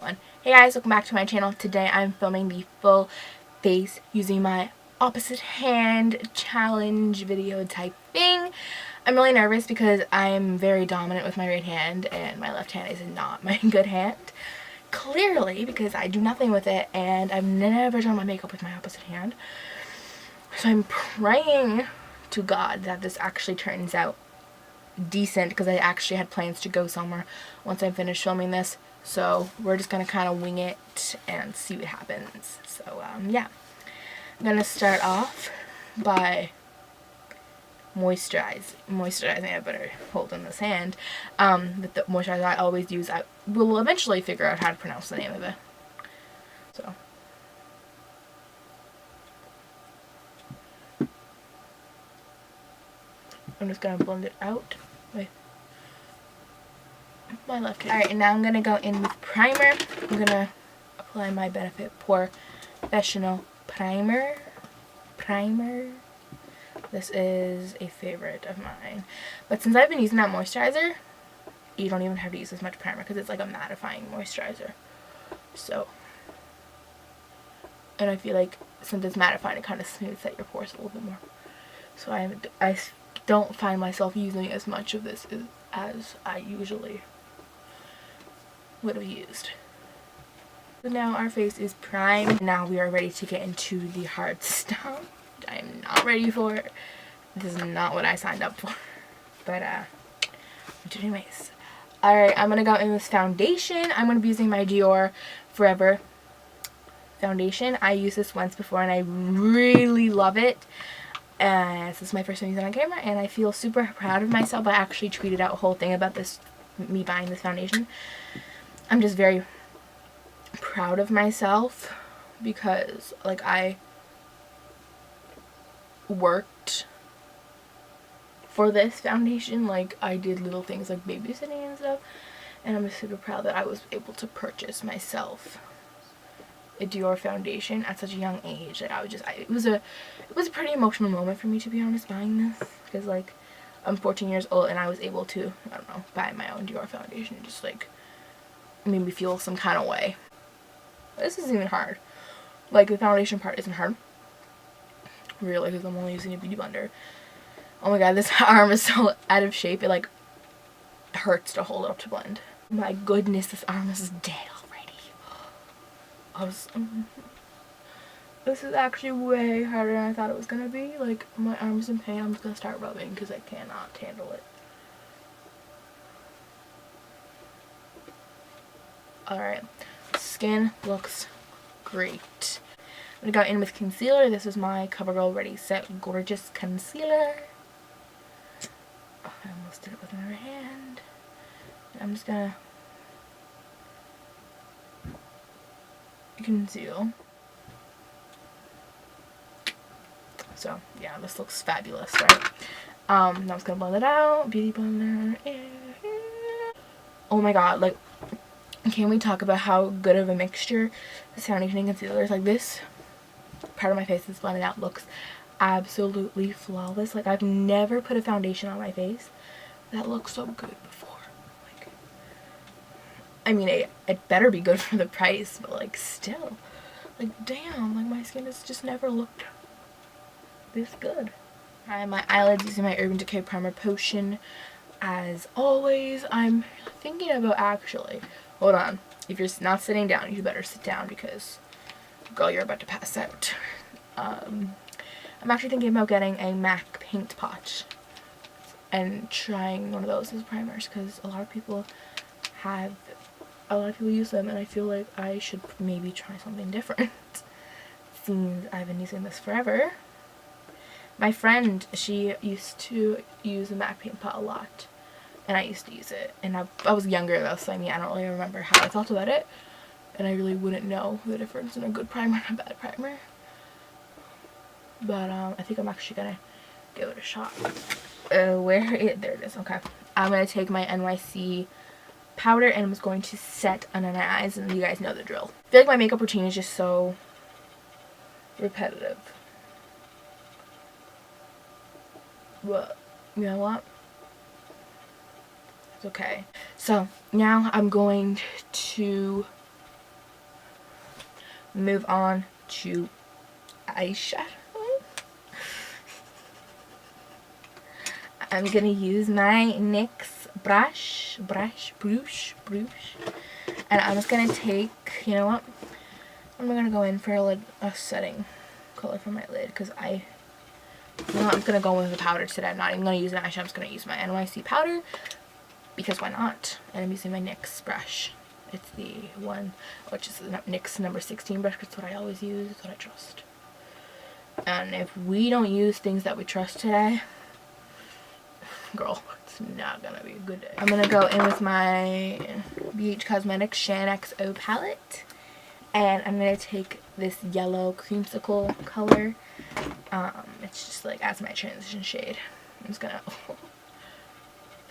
Hey guys, welcome back to my channel. Today I'm filming the full face using my opposite hand challenge video type thing. I'm really nervous because I'm very dominant with my right hand and my left hand is not my good hand. Clearly, because I do nothing with it and I've never done my makeup with my opposite hand. So I'm praying to God that this actually turns out decent, because I actually had plans to go somewhere once I finish filming this. So we're just going to kind of wing it and see what happens. So yeah, I'm going to start off by moisturizing. I better hold in this hand. But the moisturizer I always use, I will eventually figure out how to pronounce the name of it. So I'm just going to blend it out with my left hand. Alright, and now I'm going to go in with primer. I'm going to apply my Benefit Professional Primer. This is a favorite of mine. But since I've been using that moisturizer, you don't even have to use as much primer because it's like a mattifying moisturizer. So, and I feel like since it's mattifying, it kind of smooths out your pores a little bit more. So I don't find myself using as much of this as I usually would have used. So now our face is primed. Now we are ready to get into the hard stuff. I am not ready for it. This is not what I signed up for. But anyways. Alright, I'm gonna go in with foundation. I'm gonna be using my Dior Forever foundation. I used this once before and I really love it. This is my first time using it on camera and I feel super proud of myself. I actually tweeted out a whole thing about this, me buying this foundation. I'm just very proud of myself because like I worked for this foundation. Like I did little things like babysitting and stuff, and I'm just super proud that I was able to purchase myself a Dior foundation at such a young age. Like it was a pretty emotional moment for me, to be honest, buying this, because like I'm 14 years old and I was able to, I don't know, buy my own Dior foundation. It just like made me feel some kind of way. This isn't even hard. Like the foundation part isn't hard, really, because I'm only using a beauty blender. Oh my god, this arm is so out of shape. It like hurts to hold it up to blend. My goodness, this arm is dead already. This is actually way harder than I thought it was gonna be. Like my arm's in pain. I'm just gonna start rubbing because I cannot handle it. Alright, skin looks great. I'm gonna go in with concealer. This is my CoverGirl Ready Set Gorgeous Concealer. Oh, I almost did it with my hand. I'm just gonna conceal. So yeah, this looks fabulous, right? Now I'm just gonna blend it out. Beauty blender. Oh my god, like, can we talk about how good of a mixture this foundation and concealer is? Like this part of my face that's blended out looks absolutely flawless. Like I've never put a foundation on my face that looks so good before. Like, I mean, it better be good for the price, but like still, like damn, like my skin has just never looked this good. I have my eyelids using my Urban Decay Primer Potion. As always, I'm thinking about actually, hold on, if you're not sitting down, you better sit down because, girl, you're about to pass out. I'm actually thinking about getting a MAC paint pot and trying one of those as primers, because a lot of people use them, and I feel like I should maybe try something different since I've been using this forever. My friend, she used to use a MAC paint pot a lot, and I used to use it, and I was younger though, so I mean I don't really remember how I felt about it, and I really wouldn't know the difference in a good primer and a bad primer. But I think I'm actually gonna give it a shot. There it is. Okay, I'm gonna take my NYC powder and I'm just going to set under my eyes, and you guys know the drill. I feel like my makeup routine is just so repetitive. But you know what? It's okay. So now I'm going to move on to eyeshadow. I'm gonna use my NYX brush, and I'm just gonna take, you know what, I'm gonna go in for a setting color for my lid, because I'm gonna go in with the powder today. I'm not even gonna use an eyeshadow. I'm just gonna use my NYC powder, because why not? And I'm using my NYX brush. It's the one, which is the NYX number 16 brush, because it's what I always use, it's what I trust. And if we don't use things that we trust today, girl, it's not gonna be a good day. I'm gonna go in with my BH Cosmetics xoxo palette, and I'm gonna take this yellow creamsicle color. It's just like as my transition shade. I'm just gonna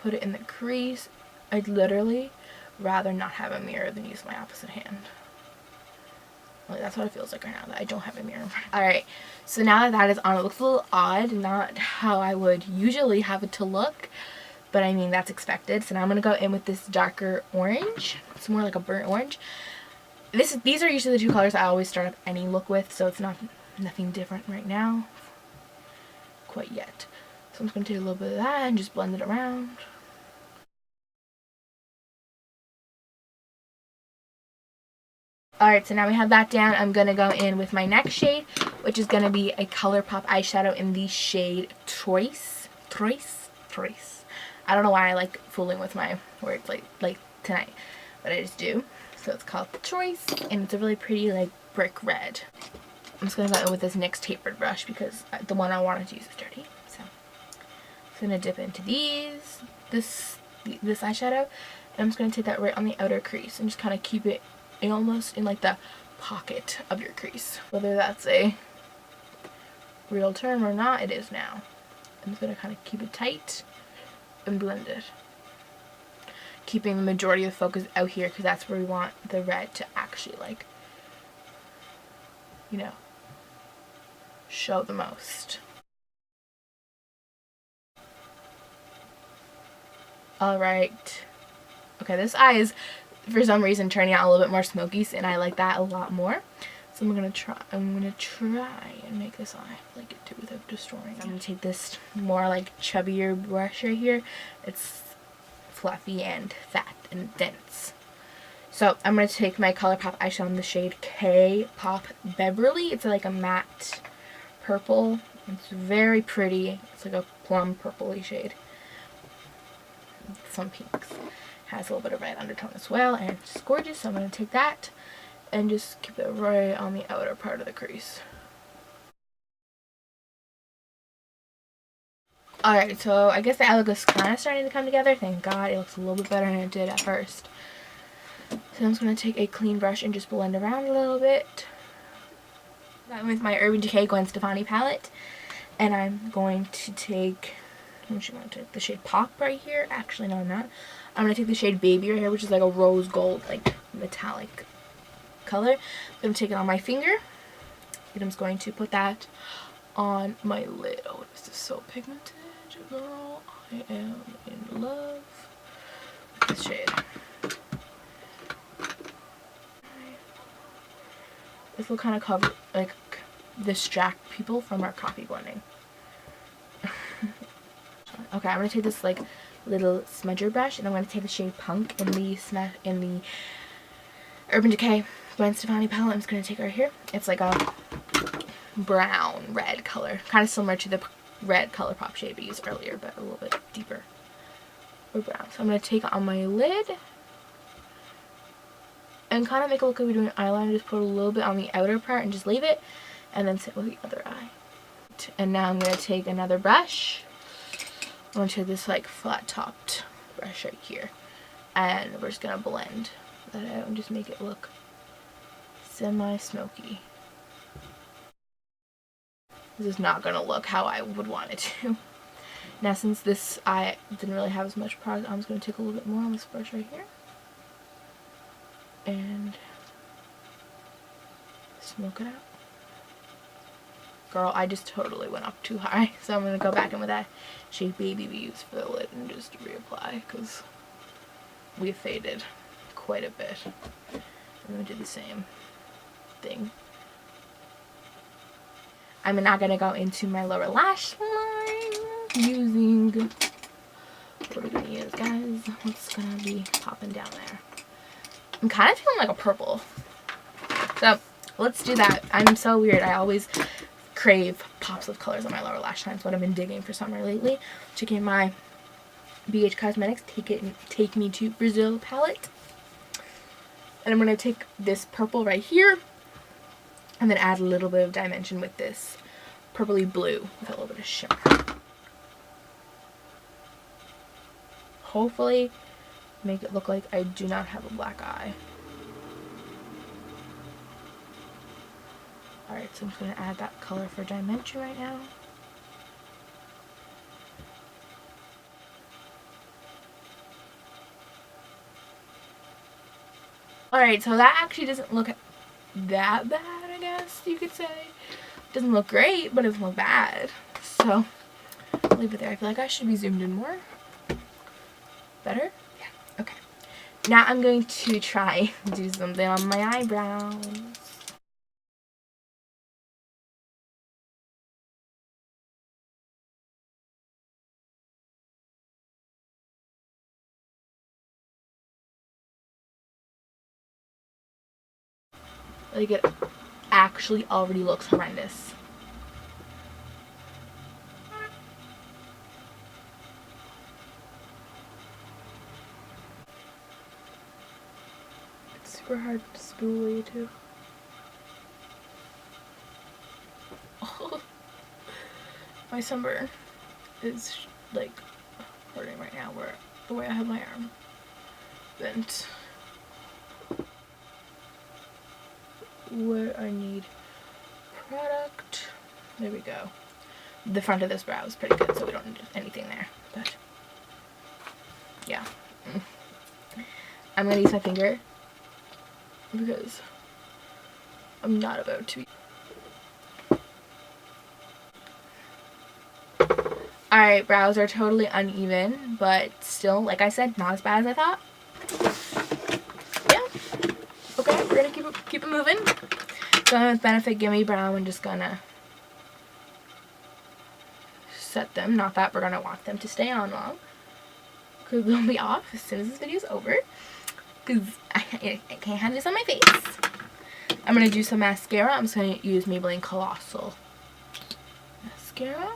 put it in the crease. I'd literally rather not have a mirror than use my opposite hand. Like, that's what it feels like right now, that I don't have a mirror. Alright, so now that that is on, it looks a little odd, not how I would usually have it to look, but I mean, that's expected. So now I'm going to go in with this darker orange. It's more like a burnt orange. These are usually the two colors I always start up any look with, so it's nothing different right now. Quite yet. So I'm just going to take a little bit of that and just blend it around. Alright, so now we have that down. I'm going to go in with my next shade, which is going to be a ColourPop eyeshadow in the shade Troyes. I don't know why I like fooling with my words like tonight, but I just do. So it's called Troyes, and it's a really pretty like brick red. I'm just going to go in with this NYX tapered brush, because the one I wanted to use is dirty. So I'm just going to dip into this eyeshadow, and I'm just going to take that right on the outer crease and just kind of keep it almost in like the pocket of your crease. Whether that's a real term or not, it is now. I'm just going to kind of keep it tight and blend it. Keeping the majority of the focus out here, because that's where we want the red to actually, like, you know, show the most. Alright. Okay, this eye is for some reason turning out a little bit more smoky, and I like that a lot more. So I'm gonna try and make this eye like it too without destroying. I'm gonna take this more like chubbier brush right here. It's fluffy and fat and dense. So I'm gonna take my ColourPop eyeshadow in the shade K-Pop Beverly. It's like a matte purple. It's very pretty. It's like a plum purpley shade. Some pinks. Has a little bit of red undertone as well, and it's just gorgeous. So I'm going to take that and just keep it right on the outer part of the crease. Alright, so I guess the eye look is kind of starting to come together. Thank God. It looks a little bit better than it did at first. So I'm just going to take a clean brush and just blend around a little bit. I'm with my Urban Decay Gwen Stefani palette, and I'm going to take, the shade Pop right here. Actually, no, I'm not. I'm going to take the shade Baby right here, which is like a rose gold, like metallic color. I'm going to take it on my finger, and I'm just going to put that on my lid. Oh, this is so pigmented, girl. I am in love with this shade. This will kind of cover, like, distract people from our coffee blending. Okay, I'm going to take this, like, little smudger brush, and I'm going to take the shade Punk in the Urban Decay Gwen Stefani palette. I'm just going to take it right here. It's like a brown red color, kind of similar to the red ColourPop shade we used earlier, but a little bit deeper or brown. So I'm going to take it on my lid and kind of make it look like we're doing eyeliner. Just put a little bit on the outer part and just leave it, and then sit with the other eye. And now I'm going to take another brush. I'm going to take this like flat topped brush right here, and we're just going to blend that out and just make it look semi-smoky. This is not going to look how I would want it to. Now, since this eye didn't really have as much product, I'm just going to take a little bit more on this brush right here and smoke it out. Girl, I just totally went up too high, so I'm going to go back in with that shade Baby we used for the lid and just reapply, because we faded quite a bit. I'm going to do the same thing. I'm now going to go into my lower lash line using, what are we going to use, guys? What's going to be popping down there? I'm kind of feeling like a purple. So let's do that. I'm so weird. I always crave pops of colors on my lower lash line. That's what I've been digging for summer lately. Checking my BH Cosmetics Take Me to Brazil palette. And I'm going to take this purple right here and then add a little bit of dimension with this purpley blue with a little bit of shimmer. Hopefully make it look like I do not have a black eye. Alright, so I'm just going to add that color for dimension right now. Alright, so that actually doesn't look that bad, I guess you could say. It doesn't look great, but it doesn't look bad. So, I'll leave it there. I feel like I should be zoomed in more. Better? Yeah, okay. Now I'm going to try and do something on my eyebrows. Like, it actually already looks horrendous. It's super hard to spoolie too. Oh, my sunburn is like hurting right now where the way I have my arm bent. Where I need product. There we go. The front of this brow is pretty good, so we don't need anything there. But yeah. I'm gonna use my finger because I'm not about to. Alright, brows are totally uneven, but still, like I said, not as bad as I thought. Yeah. Okay, we're gonna keep it moving. Going with Benefit Gimme Brow and just gonna set them. Not that we're gonna want them to stay on long, because they'll be off as soon as this video's over. Because I can't have this on my face. I'm gonna do some mascara. I'm just gonna use Maybelline Colossal mascara.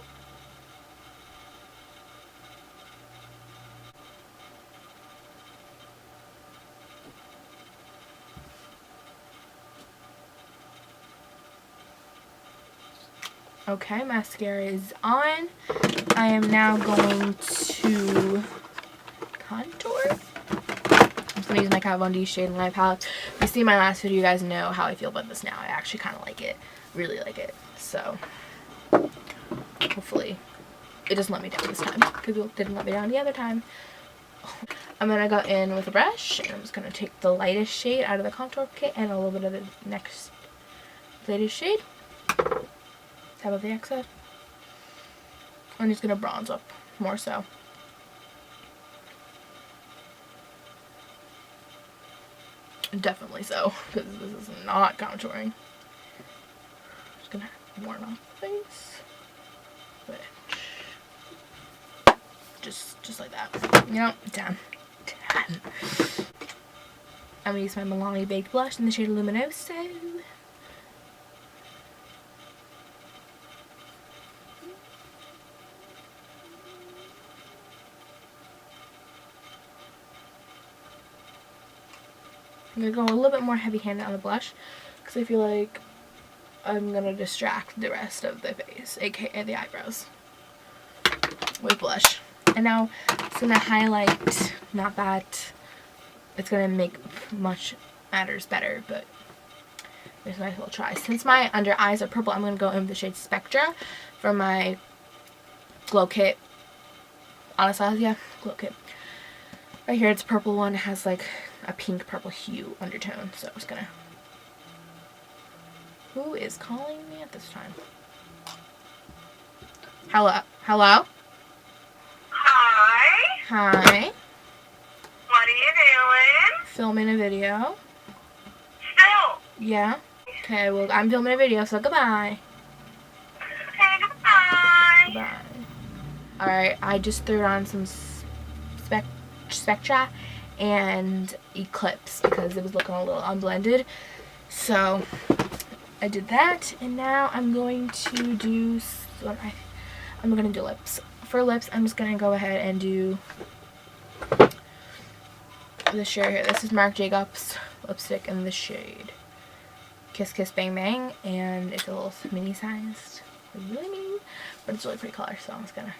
Okay, mascara is on. I am now going to contour. I'm just going to use my Kat Von D Shade and Light palette. If you see my last video, you guys know how I feel about this now. I actually kind of like it. Really like it. So, hopefully, it doesn't let me down this time. Because it didn't let me down the other time. I'm going to go in with a brush. And I'm just going to take the lightest shade out of the contour kit and a little bit of the next latest shade. How about the excess? I'm just going to bronze up more so. Definitely so, because this is not contouring. Just going to warm off the face. Which, just like that. You know, 10. 10. I'm going to use my Milani Baked Blush in the shade Luminoso. I'm going to go a little bit more heavy-handed on the blush because I feel like I'm going to distract the rest of the face, aka the eyebrows, with blush. And now it's going to highlight, not that it's going to make much matters better, but there's my little try. Since my under eyes are purple, I'm going to go in with the shade Spectra from my Glow Kit, Anastasia Glow Kit. Right here, it's a purple one. It has like a pink purple hue undertone, so I'm just gonna. Who is calling me at this time? Hello? Hello? Hi. Hi. What are you doing? Filming a video. Still. Yeah. Okay, well, I'm filming a video, so goodbye. Okay, goodbye. Bye. Alright, I just threw on some Spectra and Eclipse because it was looking a little unblended. So I did that, and now I'm going to do lips. For lips, I'm just gonna go ahead and do this shade here. This is Marc Jacobs lipstick in the shade Kiss Kiss Bang Bang, and it's a little mini sized, really mini, but it's a really pretty color. So I'm just gonna.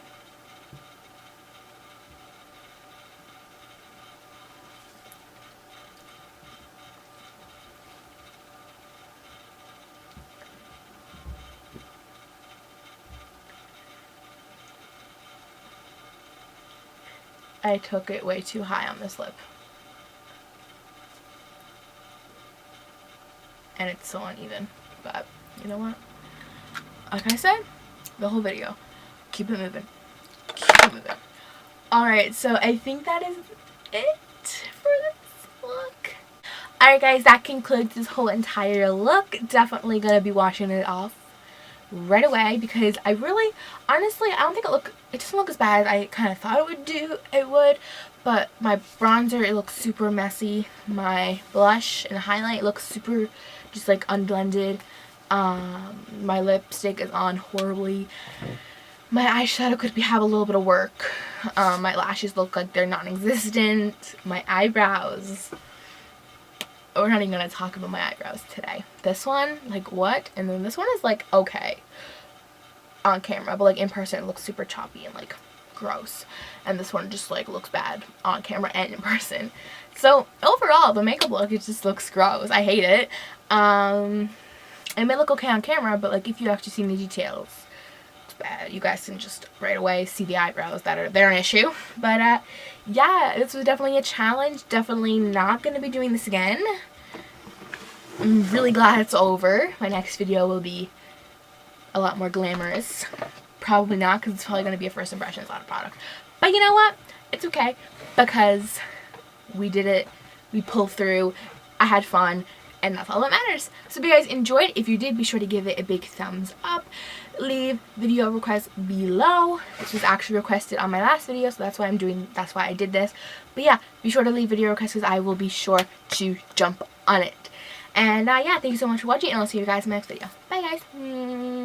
I took it way too high on this lip. And it's so uneven. But, you know what? Like I said, the whole video. Keep it moving. Keep it moving. Alright, so I think that is it for this look. Alright guys, that concludes this whole entire look. Definitely going to be washing it off right away because I really, honestly, I don't think it doesn't look as bad as I kind of thought it would, but my bronzer, it looks super messy. My blush and highlight looks super just like unblended. My lipstick is on horribly. My eyeshadow could have a little bit of work. My lashes look like they're non-existent. My eyebrows, we're not even going to talk about my eyebrows today. This one, like, what? And then this one is, like, okay on camera, but, like, in person it looks super choppy and, like, gross. And this one just, like, looks bad on camera and in person. So, overall, the makeup look, it just looks gross. I hate it. It may look okay on camera, but, like, if you actually see the details, it's bad. You guys can just right away see the eyebrows they're an issue. But, yeah, this was definitely a challenge. Definitely not going to be doing this again. I'm really glad it's over. My next video will be a lot more glamorous. Probably not, because it's probably going to be a first impressions on a product. But you know what? It's okay, because we did it. We pulled through. I had fun, and that's all that matters. So if you guys enjoyed, if you did, be sure to give it a big thumbs up. Leave video requests below. This was actually requested on my last video, so that's why I did this. But yeah, be sure to leave video requests because I will be sure to jump on it. And yeah, thank you so much for watching, and I'll see you guys in the next video. Bye guys.